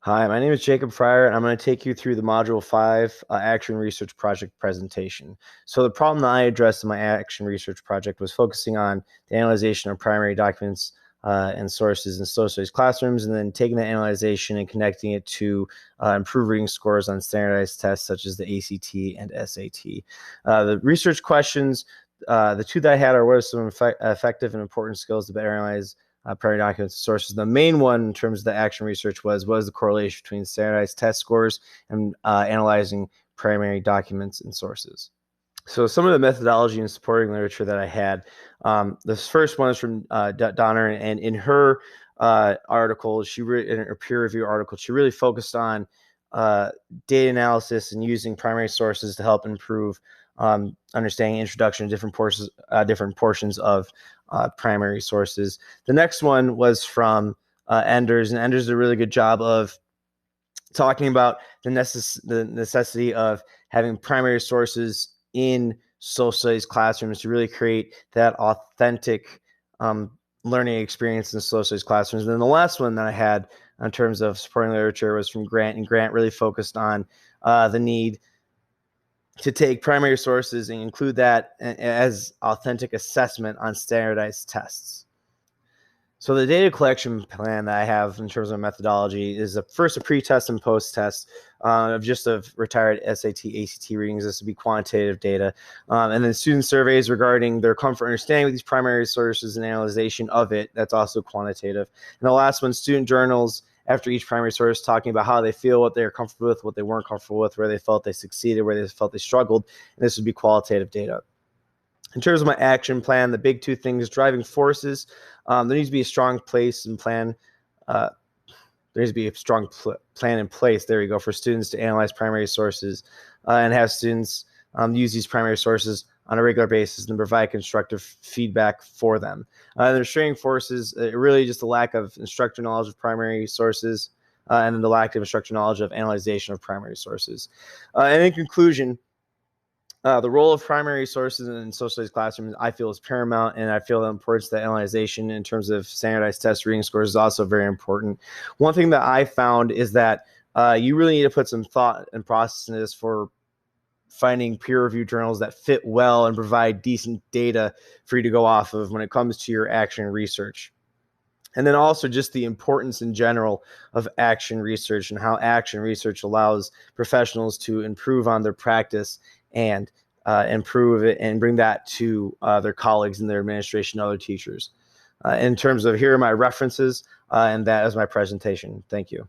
Hi, my name is Jacob Fryer, and I'm going to take you through the Module 5 Action Research Project presentation. So the problem that I addressed in my Action Research Project was focusing on the analyzation of primary documents and sources in social classrooms, and then taking that analyzation and connecting it to improve reading scores on standardized tests such as the ACT and SAT. The research questions, the two that I had are what are some effective and important skills to better analyze primary documents and sources. The main one in terms of the action research was what is the correlation between standardized test scores and analyzing primary documents and sources. So some of the methodology and supporting literature that I had, this first one is from Donner, and in her article, in her peer review article, she really focused on data analysis and using primary sources to help improve understanding introduction to different portions of primary sources. The next one was from Enders, and Enders did a really good job of talking about the necessity of having primary sources in social studies classrooms to really create that authentic learning experience in social studies classrooms. And then the last one that I had in terms of supporting literature was from Grant, and Grant really focused on the need to take primary sources and include that as authentic assessment on standardized tests. So the data collection plan that I have in terms of methodology is first a pre-test and post-test of retired SAT, ACT readings. This would be quantitative data. And then student surveys regarding their comfort understanding with these primary sources and analyzation of it. That's also quantitative. And the last one, student journals after each primary source, talking about how they feel, what they're comfortable with, what they weren't comfortable with, where they felt they succeeded, where they felt they struggled. And this would be qualitative data. In terms of my action plan, the big two things: driving forces. There needs to be a strong place and plan. There needs to be a strong plan in place, there we go, for students to analyze primary sources and have students use these primary sources on a regular basis and provide constructive feedback for them. The restraining forces, really just the lack of instructor knowledge of primary sources and then the lack of instructor knowledge of analyzation of primary sources. And in conclusion, the role of primary sources in social studies classrooms, I feel, is paramount, and I feel the importance of the analyzation in terms of standardized test reading scores is also very important. One thing that I found is that you really need to put some thought and process into this for finding peer-reviewed journals that fit well and provide decent data for you to go off of when it comes to your action research. And then also just the importance in general of action research and how action research allows professionals to improve on their practice and improve it and bring that to their colleagues in their administration and other teachers. In terms of, here are my references, and that is my presentation. Thank you.